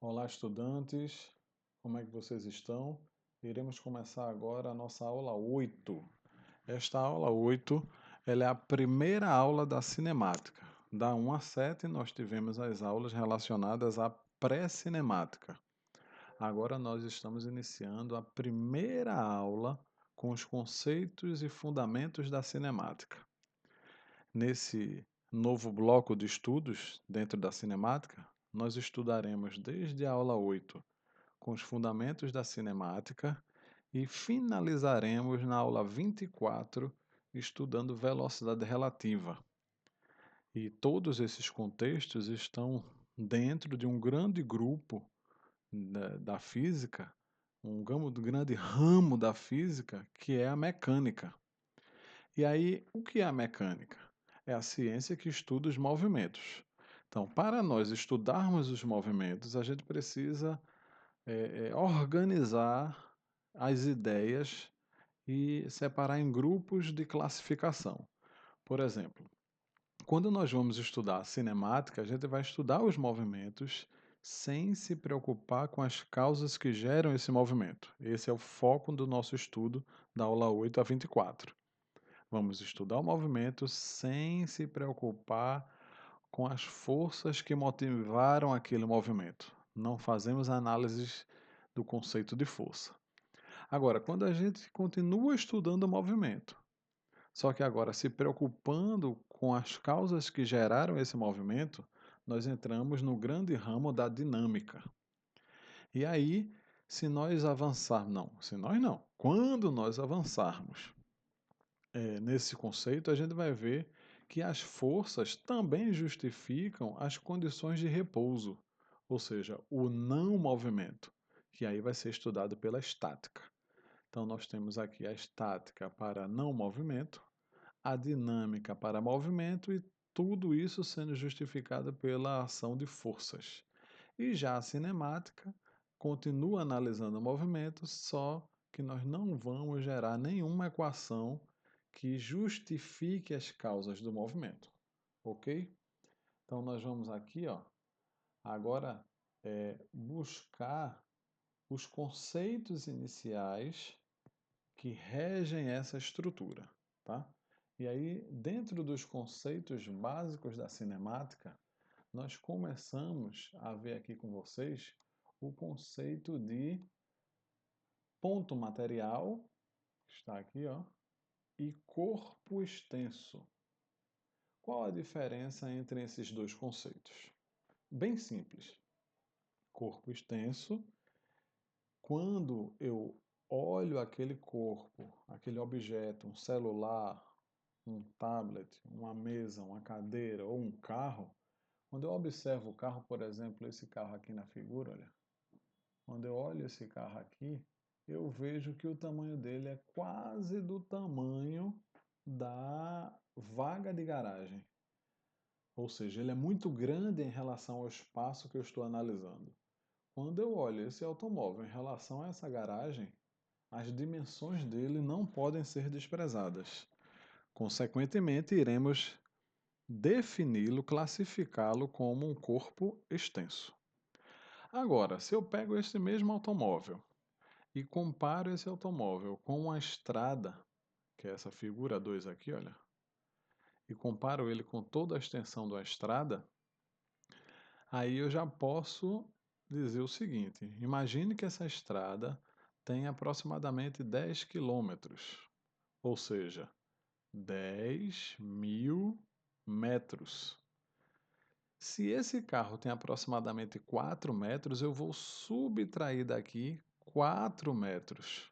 Olá, estudantes, como é que vocês estão? Iremos começar agora a nossa aula 8. Esta aula 8, ela é a primeira aula da cinemática. Da 1 a 7, nós tivemos as aulas relacionadas à pré-cinemática. Agora nós estamos iniciando a primeira aula com os conceitos e fundamentos da cinemática. Nesse novo bloco de estudos dentro da cinemática, nós estudaremos desde a aula 8 com os fundamentos da cinemática e finalizaremos na aula 24 estudando velocidade relativa. E todos esses contextos estão dentro de um grande grupo da física, grande ramo da física, que é a mecânica. E aí, o que é a mecânica? É a ciência que estuda os movimentos. Então, para nós estudarmos os movimentos, a gente precisa organizar as ideias e separar em grupos de classificação. Por exemplo, quando nós vamos estudar cinemática, a gente vai estudar os movimentos sem se preocupar com as causas que geram esse movimento. Esse é o foco do nosso estudo da aula 8 a 24. Vamos estudar o movimento sem se preocupar com as forças que motivaram aquele movimento. Não fazemos análises do conceito de força. Agora, quando a gente continua estudando o movimento, só que agora se preocupando com as causas que geraram esse movimento, nós entramos no grande ramo da dinâmica. E aí, se nós avançarmos, quando nós avançarmos nesse conceito, a gente vai ver que as forças também justificam as condições de repouso, ou seja, o não movimento, que aí vai ser estudado pela estática. Então, nós temos aqui a estática para não movimento, a dinâmica para movimento e tudo isso sendo justificado pela ação de forças. E já a cinemática continua analisando o movimento, só que nós não vamos gerar nenhuma equação que justifique as causas do movimento, ok? Então, nós vamos aqui, agora buscar os conceitos iniciais que regem essa estrutura, tá? E aí, dentro dos conceitos básicos da cinemática, nós começamos a ver aqui com vocês o conceito de ponto material, que está aqui, e corpo extenso. Qual a diferença entre esses dois conceitos? Bem simples. Corpo extenso, quando eu olho aquele corpo, aquele objeto, um celular, um tablet, uma mesa, uma cadeira ou um carro, quando eu observo o carro, por exemplo, esse carro aqui na figura, olha, quando eu olho esse carro aqui, eu vejo que o tamanho dele é quase do tamanho da vaga de garagem. Ou seja, ele é muito grande em relação ao espaço que eu estou analisando. Quando eu olho esse automóvel em relação a essa garagem, as dimensões dele não podem ser desprezadas. Consequentemente, iremos defini-lo, classificá-lo como um corpo extenso. Agora, se eu pego esse mesmo automóvel e comparo esse automóvel com uma estrada, que é essa figura 2 aqui, olha, e comparo ele com toda a extensão da estrada, aí eu já posso dizer o seguinte: imagine que essa estrada tem aproximadamente 10 quilômetros, ou seja, 10.000 metros. Se esse carro tem aproximadamente 4 metros, eu vou subtrair daqui 4 metros.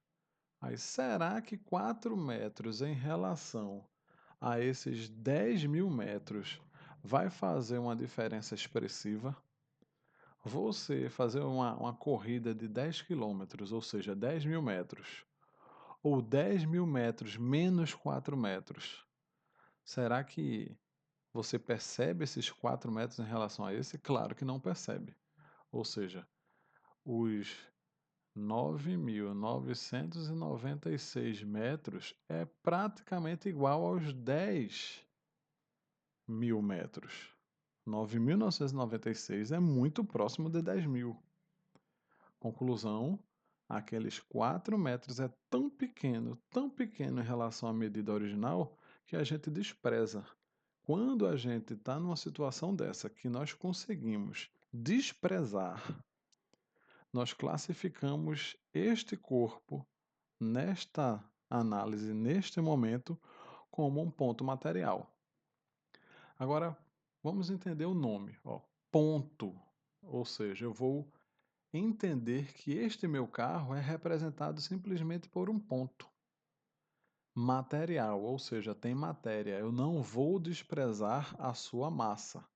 Aí, será que 4 metros em relação a esses 10.000 metros vai fazer uma diferença expressiva? Você fazer uma corrida de 10 quilômetros, ou seja, 10.000 metros, ou 10.000 metros menos 4 metros, será que você percebe esses 4 metros em relação a esse? Claro que não percebe. Ou seja, os 9.996 metros é praticamente igual aos 10.000 metros. 9.996 é muito próximo de 10.000. Conclusão, aqueles 4 metros é tão pequeno em relação à medida original, que a gente despreza. Quando a gente está numa situação dessa, que nós conseguimos desprezar, nós classificamos este corpo, nesta análise, neste momento, como um ponto material. Agora, vamos entender o nome, ó, ponto. Ou seja, eu vou entender que este meu carro é representado simplesmente por um ponto material, ou seja, tem matéria. Eu não vou desprezar a sua massa.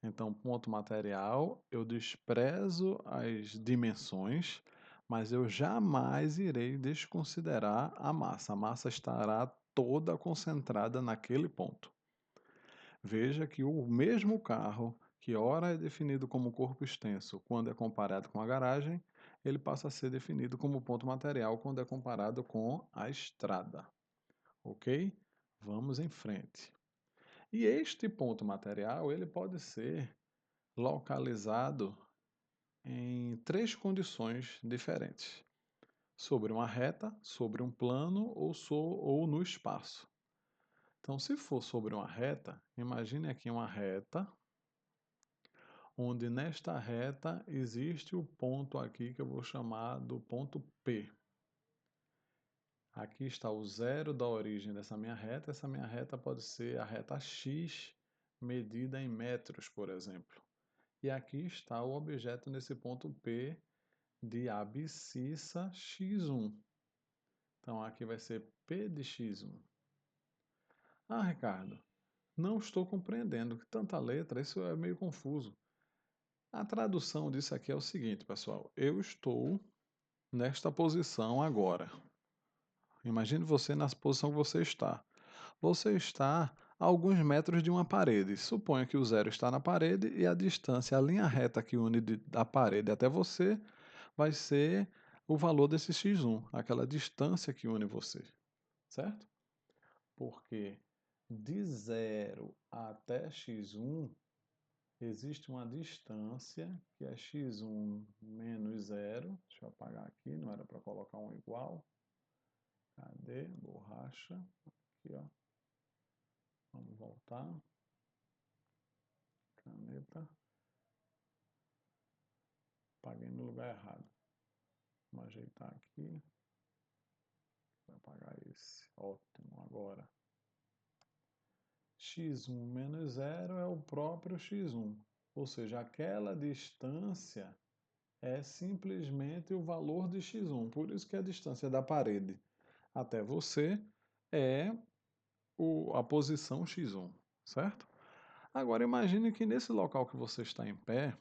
Então, ponto material, eu desprezo as dimensões, mas eu jamais irei desconsiderar a massa. A massa estará toda concentrada naquele ponto. Veja que o mesmo carro, que ora é definido como corpo extenso quando é comparado com a garagem, ele passa a ser definido como ponto material quando é comparado com a estrada. Ok? Vamos em frente. E este ponto material, ele pode ser localizado em 3 condições diferentes: sobre uma reta, sobre um plano ou no espaço. Então, se for sobre uma reta, imagine aqui uma reta, onde nesta reta existe o ponto aqui que eu vou chamar do ponto P. Aqui está o zero da origem dessa minha reta. Essa minha reta pode ser a reta X, medida em metros, por exemplo. E aqui está o objeto nesse ponto P de abscissa x1. Então, aqui vai ser P de x1. Ah, Ricardo, não estou compreendendo. Tanta letra, isso é meio confuso. A tradução disso aqui é o seguinte, pessoal. Eu estou nesta posição agora. Imagine você na posição que você está. Você está a alguns metros de uma parede. Suponha que o zero está na parede e a distância, a linha reta que une da parede até você, vai ser o valor desse x1, aquela distância que une você, certo? Porque de 0 até x1 existe uma distância que é x1 menos 0. Deixa eu apagar aqui, não era para colocar um igual. Cadê? Borracha. Aqui, ó. Vamos voltar. Caneta. Apaguei no lugar errado. Vamos ajeitar aqui. Vou apagar esse. Ótimo. Agora, x1 menos 0 é o próprio x1. Ou seja, aquela distância é simplesmente o valor de x1. Por isso que a distância da parede até você é a posição x1, certo? Agora imagine que nesse local que você está em pé,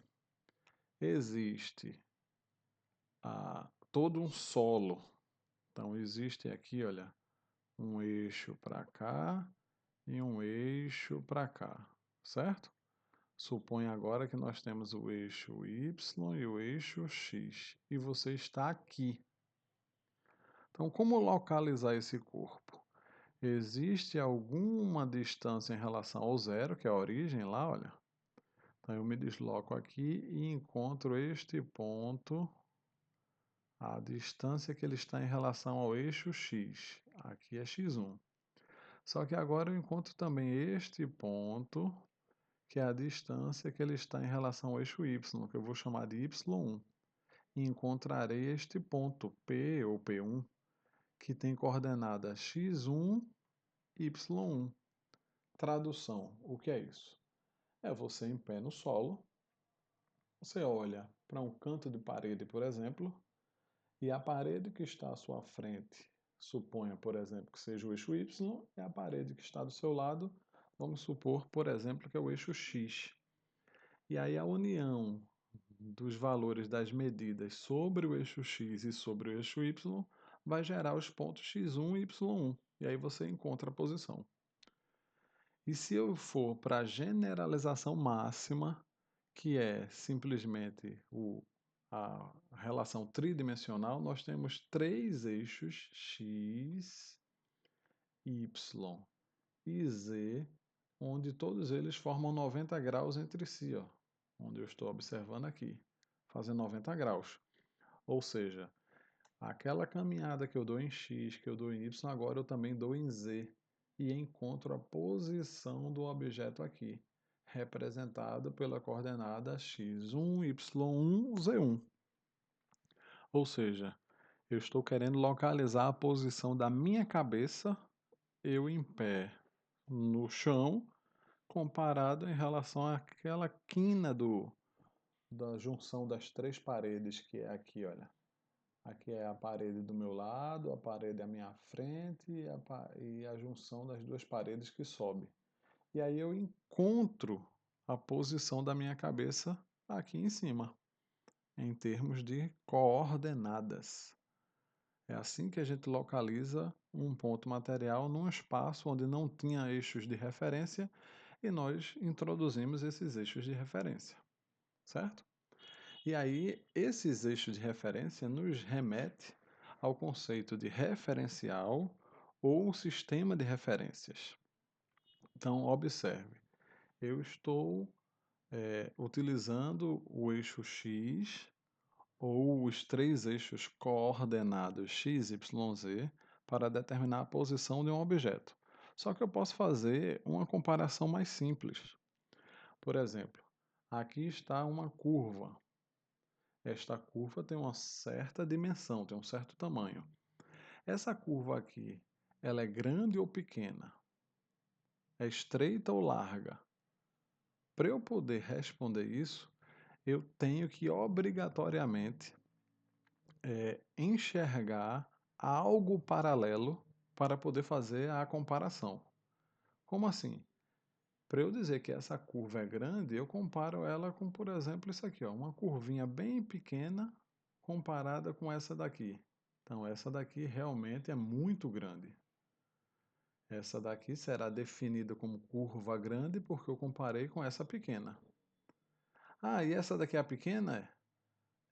existe todo um solo. Então existe aqui, olha, um eixo para cá e um eixo para cá, certo? Suponha agora que nós temos o eixo Y e o eixo X, e você está aqui. Então, como localizar esse corpo? Existe alguma distância em relação ao zero, que é a origem lá, olha. Então, eu me desloco aqui e encontro este ponto, a distância que ele está em relação ao eixo X. Aqui é x1. Só que agora eu encontro também este ponto, que é a distância que ele está em relação ao eixo Y, que eu vou chamar de y1. E encontrarei este ponto P ou P1, que tem coordenada x1, y1. Tradução, o que é isso? É você em pé no solo, você olha para um canto de parede, por exemplo, e a parede que está à sua frente, suponha, por exemplo, que seja o eixo Y, e a parede que está do seu lado, vamos supor, por exemplo, que é o eixo X. E aí a união dos valores das medidas sobre o eixo X e sobre o eixo Y vai gerar os pontos x1 e y1. E aí você encontra a posição. E se eu for para a generalização máxima, que é simplesmente a relação tridimensional, nós temos 3 eixos x, y e z, onde todos eles formam 90 graus entre si, ó, onde eu estou observando aqui, fazendo 90 graus. Ou seja, aquela caminhada que eu dou em X, que eu dou em Y, agora eu também dou em Z e encontro a posição do objeto aqui, representado pela coordenada x1, y1, z1. Ou seja, eu estou querendo localizar a posição da minha cabeça, eu em pé, no chão, comparado em relação àquela quina da junção das três paredes, que é aqui, olha. Aqui é a parede do meu lado, a parede à minha frente e a junção das duas paredes que sobe. E aí eu encontro a posição da minha cabeça aqui em cima, em termos de coordenadas. É assim que a gente localiza um ponto material num espaço onde não tinha eixos de referência e nós introduzimos esses eixos de referência, certo? E aí, esses eixos de referência nos remete ao conceito de referencial ou sistema de referências. Então, observe, eu estou utilizando o eixo X ou os três eixos coordenados x, y, z para determinar a posição de um objeto. Só que eu posso fazer uma comparação mais simples. Por exemplo, aqui está uma curva. Esta curva tem uma certa dimensão, tem um certo tamanho. Essa curva aqui, ela é grande ou pequena? É estreita ou larga? Para eu poder responder isso, eu tenho que obrigatoriamente enxergar algo paralelo para poder fazer a comparação. Como assim? Para eu dizer que essa curva é grande, eu comparo ela com, por exemplo, isso aqui, ó, uma curvinha bem pequena comparada com essa daqui. Então, essa daqui realmente é muito grande. Essa daqui será definida como curva grande porque eu comparei com essa pequena. Ah, e essa daqui é a pequena?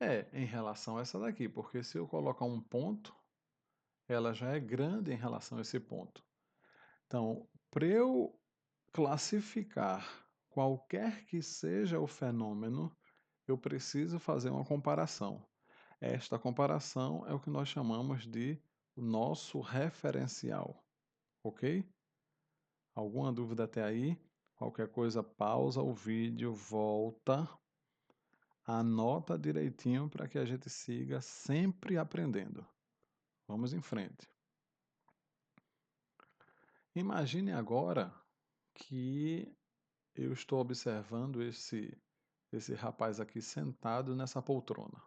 É, em relação a essa daqui, porque se eu colocar um ponto, ela já é grande em relação a esse ponto. Então, para eu classificar qualquer que seja o fenômeno, eu preciso fazer uma comparação. Esta comparação é o que nós chamamos de nosso referencial, ok? Alguma dúvida até aí? Qualquer coisa, pausa o vídeo, volta, anota direitinho para que a gente siga sempre aprendendo. Vamos em frente. Imagine agora que eu estou observando esse rapaz aqui sentado nessa poltrona.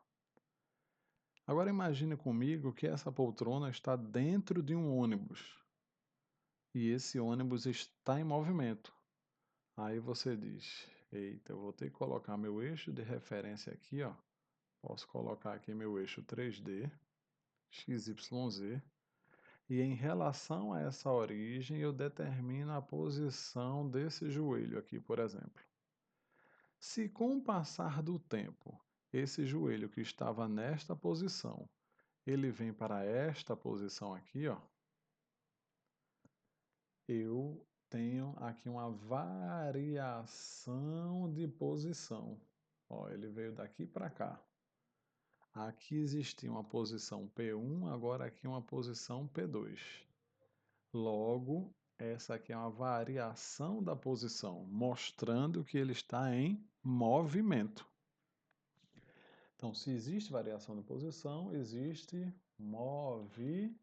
Agora imagine comigo que essa poltrona está dentro de um ônibus e esse ônibus está em movimento. Aí você diz: eita, eu vou ter que colocar meu eixo de referência aqui, ó. Posso colocar aqui meu eixo 3D, XYZ, e em relação a essa origem eu determino a posição desse joelho aqui, por exemplo. Se com o passar do tempo esse joelho que estava nesta posição, ele vem para esta posição aqui, ó, eu tenho aqui uma variação de posição. Ó, ele veio daqui para cá. Aqui existia uma posição P1, agora aqui uma posição P2. Logo, essa aqui é uma variação da posição, mostrando que ele está em movimento. Então, se existe variação de posição, existe movimento.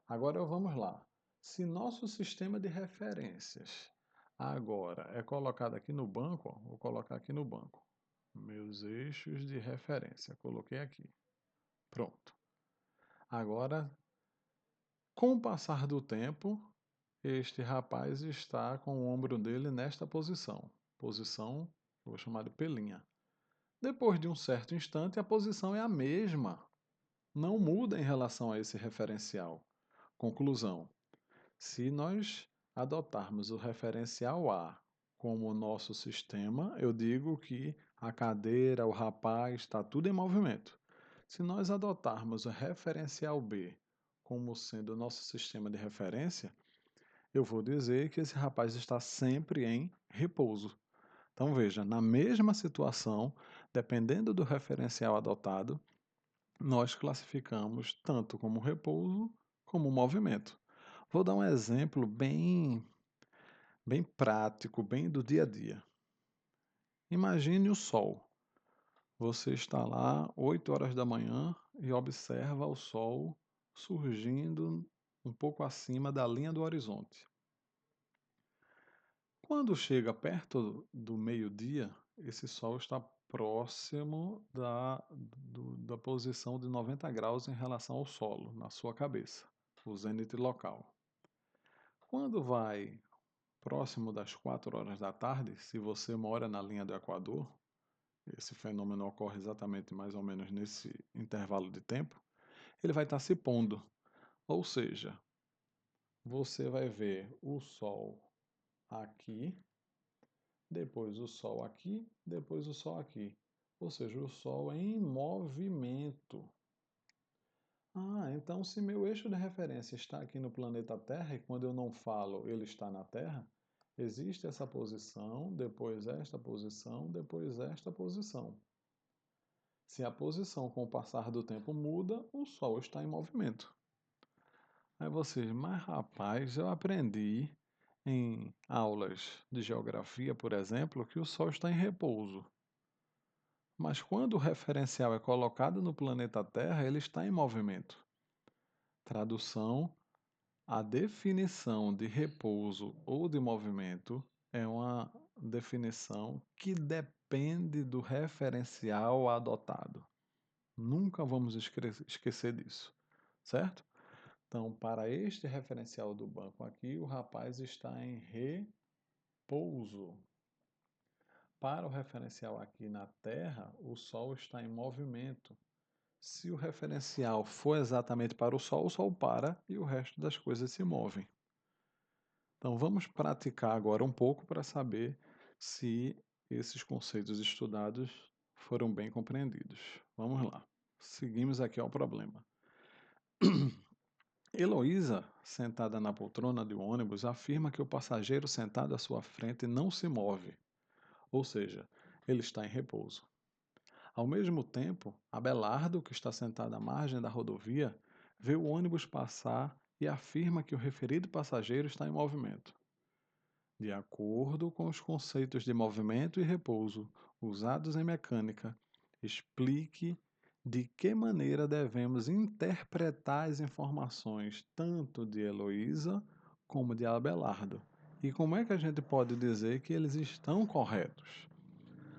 Agora vamos lá. Se nosso sistema de referências agora é colocado aqui no banco, ó, vou colocar aqui no banco. Meus eixos de referência, coloquei aqui. Pronto. Agora, com o passar do tempo, este rapaz está com o ombro dele nesta posição. Posição, vou chamar de pelinha. Depois de um certo instante, a posição é a mesma. Não muda em relação a esse referencial. Conclusão: se nós adotarmos o referencial A como nosso sistema, eu digo que a cadeira, o rapaz, está tudo em movimento. Se nós adotarmos o referencial B como sendo o nosso sistema de referência, eu vou dizer que esse rapaz está sempre em repouso. Então veja, na mesma situação, dependendo do referencial adotado, nós classificamos tanto como repouso como movimento. Vou dar um exemplo bem prático, bem do dia a dia. Imagine o sol. Você está lá 8 horas da manhã e observa o sol surgindo um pouco acima da linha do horizonte. Quando chega perto do meio-dia, esse sol está próximo da posição de 90 graus em relação ao solo, na sua cabeça, o zênite local. Quando vai próximo das 4 horas da tarde, se você mora na linha do Equador, esse fenômeno ocorre exatamente mais ou menos nesse intervalo de tempo, ele vai estar se pondo. Ou seja, você vai ver o Sol aqui, depois o Sol aqui, depois o Sol aqui. Ou seja, o Sol em movimento. Ah, então se meu eixo de referência está aqui no planeta Terra e quando eu não falo ele está na Terra, existe essa posição, depois esta posição, depois esta posição. Se a posição com o passar do tempo muda, o Sol está em movimento. Aí vocês, mas rapaz, eu aprendi em aulas de geografia, por exemplo, que o Sol está em repouso. Mas quando o referencial é colocado no planeta Terra, ele está em movimento. Tradução: a definição de repouso ou de movimento é uma definição que depende do referencial adotado. Nunca vamos esquecer disso, certo? Então, para este referencial do banco aqui, o rapaz está em repouso. Para o referencial aqui na Terra, o Sol está em movimento. Se o referencial for exatamente para o Sol para e o resto das coisas se movem. Então, vamos praticar agora um pouco para saber se esses conceitos estudados foram bem compreendidos. Vamos lá. Seguimos aqui ao problema. Heloísa, sentada na poltrona de um ônibus, afirma que o passageiro sentado à sua frente não se move, ou seja, ele está em repouso. Ao mesmo tempo, Abelardo, que está sentado à margem da rodovia, vê o ônibus passar e afirma que o referido passageiro está em movimento. De acordo com os conceitos de movimento e repouso usados em mecânica, explique de que maneira devemos interpretar as informações tanto de Heloísa como de Abelardo. E como é que a gente pode dizer que eles estão corretos?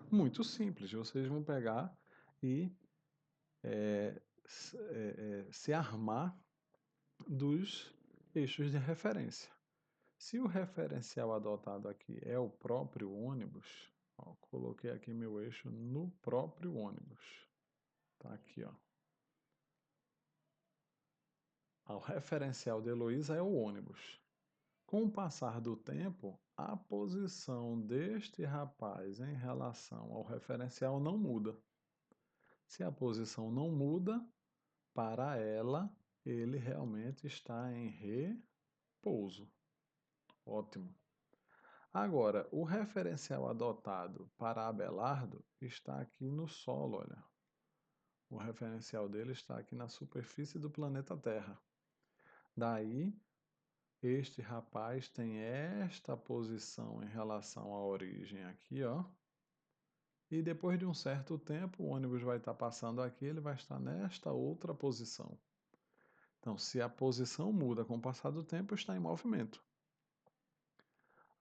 Muito simples, vocês vão pegar e se armar dos eixos de referência. Se o referencial adotado aqui é o próprio ônibus, ó, coloquei aqui meu eixo no próprio ônibus. Tá aqui, ó. O referencial de Heloísa é o ônibus. Com o passar do tempo, a posição deste rapaz em relação ao referencial não muda. Se a posição não muda, para ela, ele realmente está em repouso. Ótimo. Agora, o referencial adotado para Abelardo está aqui no solo, olha. O referencial dele está aqui na superfície do planeta Terra. Daí, este rapaz tem esta posição em relação à origem aqui, ó. E depois de um certo tempo, o ônibus vai estar passando aqui, ele vai estar nesta outra posição. Então, se a posição muda com o passar do tempo, está em movimento.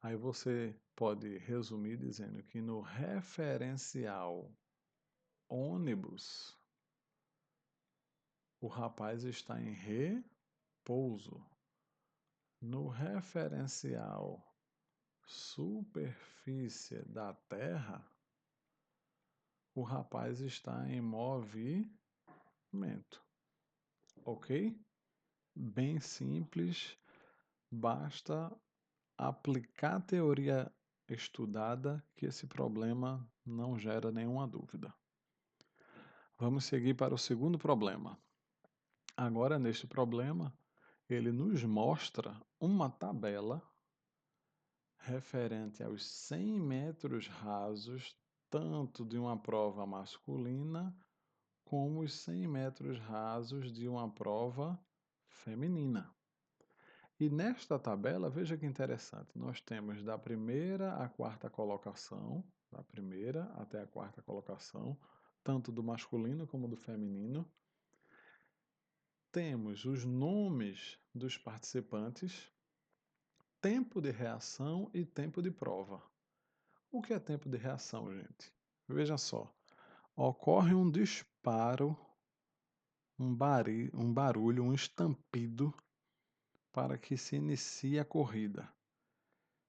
Aí você pode resumir dizendo que no referencial ônibus, o rapaz está em repouso. No referencial superfície da Terra, o rapaz está em movimento. Ok? Bem simples, basta aplicar a teoria estudada que esse problema não gera nenhuma dúvida. Vamos seguir para o segundo problema. Agora, neste problema, ele nos mostra uma tabela referente aos 100 metros rasos, tanto de uma prova masculina como os 100 metros rasos de uma prova feminina. E nesta tabela, veja que interessante, nós temos da primeira à quarta colocação, da primeira até a quarta colocação, tanto do masculino como do feminino. Temos os nomes dos participantes, tempo de reação e tempo de prova. O que é tempo de reação, gente? Veja só, ocorre um disparo, um barulho, um estampido para que se inicie a corrida.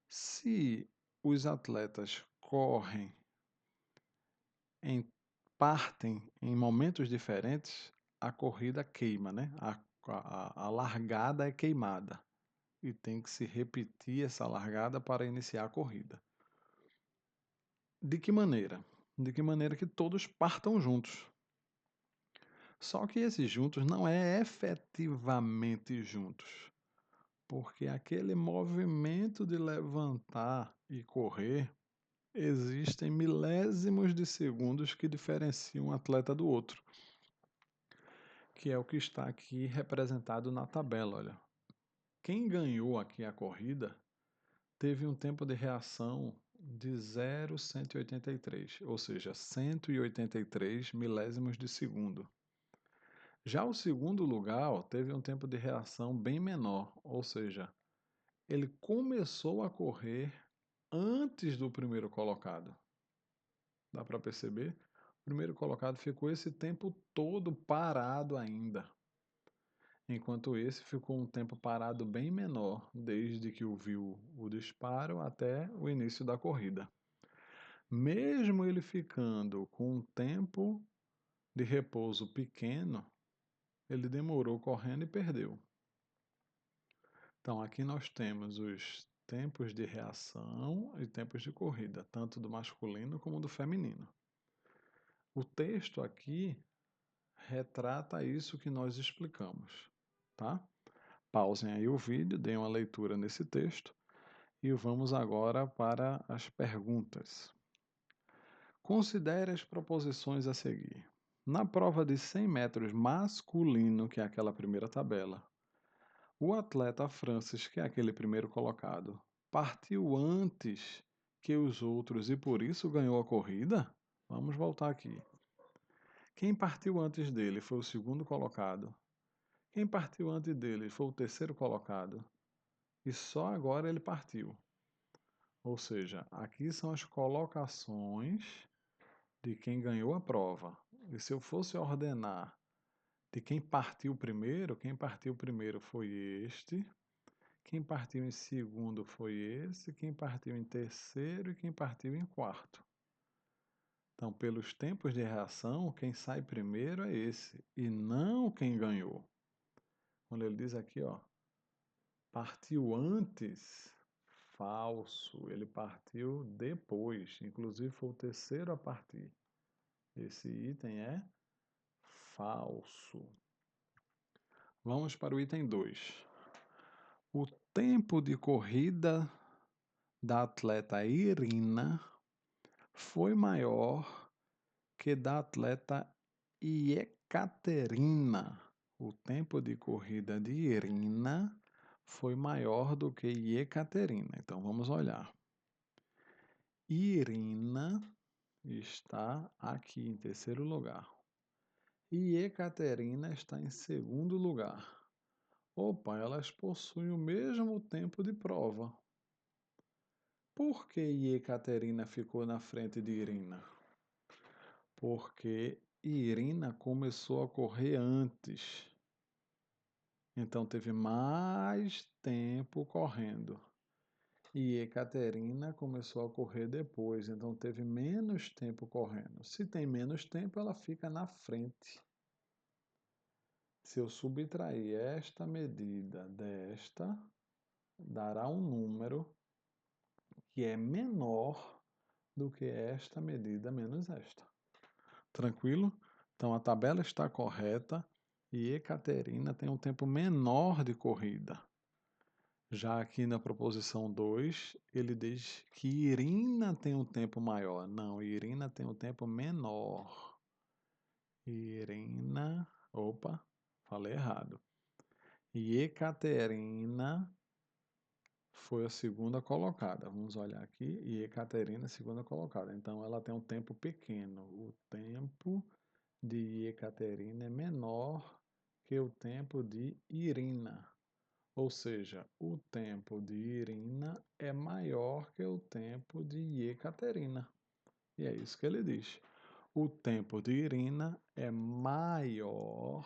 Se os atletas partem em momentos diferentes, a corrida queima, né? A largada é queimada e tem que se repetir essa largada para iniciar a corrida. De que maneira? De que maneira que todos partam juntos. Só que esses juntos não é efetivamente juntos, porque aquele movimento de levantar e correr, existem milésimos de segundos que diferenciam um atleta do outro, que é o que está aqui representado na tabela, olha. Quem ganhou aqui a corrida teve um tempo de reação de 0,183, ou seja, 183 milésimos de segundo. Já o segundo lugar teve um tempo de reação bem menor, ou seja, ele começou a correr antes do primeiro colocado. Dá para perceber? O primeiro colocado ficou esse tempo todo parado ainda, enquanto esse ficou um tempo parado bem menor, desde que ouviu o disparo até o início da corrida. Mesmo ele ficando com um tempo de repouso pequeno, ele demorou correndo e perdeu. Então, aqui nós temos os tempos de reação e tempos de corrida, tanto do masculino como do feminino. O texto aqui retrata isso que nós explicamos, tá? Pausem aí o vídeo, deem uma leitura nesse texto e vamos agora para as perguntas. Considere as proposições a seguir. Na prova de 100 metros masculino, que é aquela primeira tabela, o atleta Francis, que é aquele primeiro colocado, partiu antes que os outros e por isso ganhou a corrida? Vamos voltar aqui. Quem partiu antes dele foi o segundo colocado. Quem partiu antes dele foi o terceiro colocado. E só agora ele partiu. Ou seja, aqui são as colocações de quem ganhou a prova. E se eu fosse ordenar de quem partiu primeiro foi este. Quem partiu em segundo foi esse, quem partiu em terceiro e quem partiu em quarto. Então, pelos tempos de reação, quem sai primeiro é esse, e não quem ganhou. Quando ele diz aqui, ó, partiu antes, falso, ele partiu depois, inclusive foi o terceiro a partir. Esse item é falso. Vamos para o item 2. O tempo de corrida da atleta Irina foi maior que da atleta Ekaterina. O tempo de corrida de Irina foi maior do que Ekaterina. Então vamos olhar. Irina está aqui em terceiro lugar. E Ekaterina está em segundo lugar. Opa, elas possuem o mesmo tempo de prova. Por que Ekaterina ficou na frente de Irina? Porque Irina começou a correr antes. Então teve mais tempo correndo. E Ekaterina começou a correr depois, então teve menos tempo correndo. Se tem menos tempo, ela fica na frente. Se eu subtrair esta medida desta, dará um número que é menor do que esta medida menos esta. Tranquilo? Então a tabela está correta e Ekaterina tem um tempo menor de corrida. Já aqui na proposição 2, ele diz que Irina tem um tempo maior. Não, Irina tem um tempo menor. Irina, opa, falei errado. E Ekaterina foi a segunda colocada. Vamos olhar aqui. E Ekaterina, segunda colocada. Então ela tem um tempo pequeno. O tempo de Ekaterina é menor que o tempo de Irina. Ou seja, o tempo de Irina é maior que o tempo de Ekaterina. E é isso que ele diz. O tempo de Irina é maior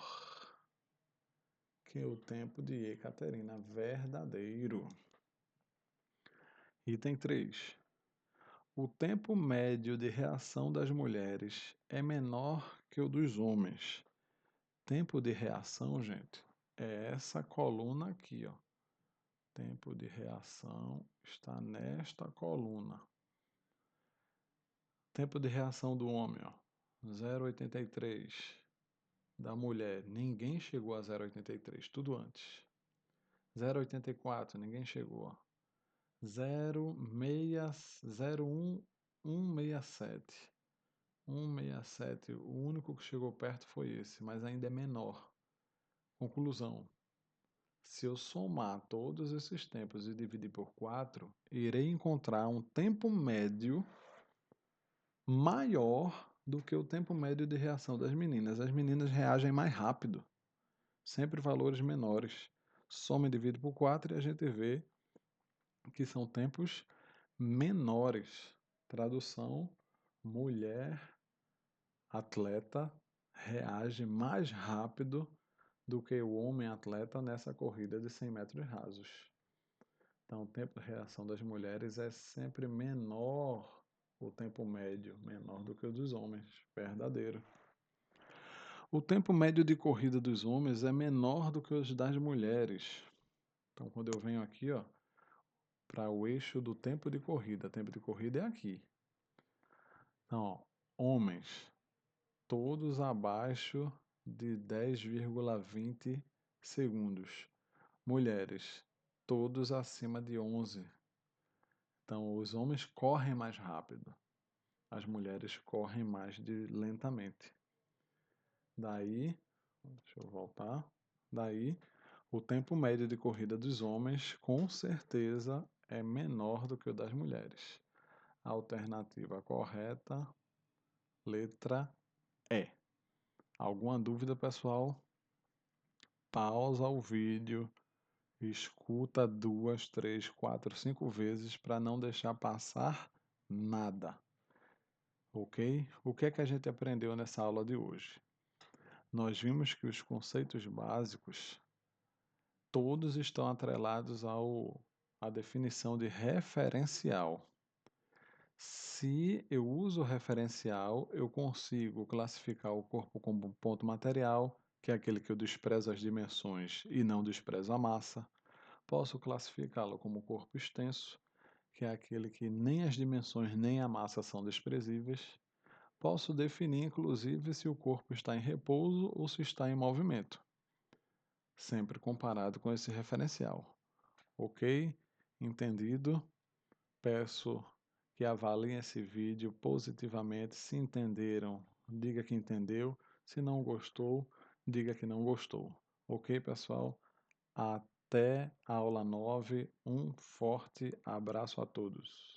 que o tempo de Ekaterina. Verdadeiro. Item 3. O tempo médio de reação das mulheres é menor que o dos homens. Tempo de reação, gente, é essa coluna aqui, ó. Tempo de reação está nesta coluna. Tempo de reação do homem, ó, 0,83. Da mulher, ninguém chegou a 0,83, tudo antes. 0,84, ninguém chegou, ó. 0,167. 167, o único que chegou perto foi esse, mas ainda é menor. Conclusão: se eu somar todos esses tempos e dividir por 4, irei encontrar um tempo médio maior do que o tempo médio de reação das meninas. As meninas reagem mais rápido, sempre valores menores. Soma e divide por 4 e a gente vê que são tempos menores. Tradução: mulher atleta reage mais rápido do que o homem atleta nessa corrida de 100 metros rasos. Então, o tempo de reação das mulheres é sempre menor, o tempo médio, menor do que o dos homens. Verdadeiro. O tempo médio de corrida dos homens é menor do que os das mulheres. Então, quando eu venho aqui, ó, para o eixo do tempo de corrida, tempo de corrida é aqui. Então, ó, homens, todos abaixo de 10,20 segundos. Mulheres, todos acima de 11. Então, os homens correm mais rápido, as mulheres correm mais lentamente. Daí, deixa eu voltar. Daí, o tempo médio de corrida dos homens, com certeza, é menor do que o das mulheres. Alternativa correta, letra E. Alguma dúvida, pessoal? Pausa o vídeo, escuta 2, 3, 4, 5 vezes para não deixar passar nada. Ok? O que é que a gente aprendeu nessa aula de hoje? Nós vimos que os conceitos básicos todos estão atrelados à definição de referencial. Se eu uso o referencial, eu consigo classificar o corpo como ponto material, que é aquele que eu desprezo as dimensões e não desprezo a massa. Posso classificá-lo como corpo extenso, que é aquele que nem as dimensões nem a massa são desprezíveis. Posso definir, inclusive, se o corpo está em repouso ou se está em movimento, sempre comparado com esse referencial. Ok? Entendido? Peço que avaliem esse vídeo positivamente. Se entenderam, diga que entendeu. Se não gostou, diga que não gostou. Ok, pessoal? Até a aula 9. Um forte abraço a todos.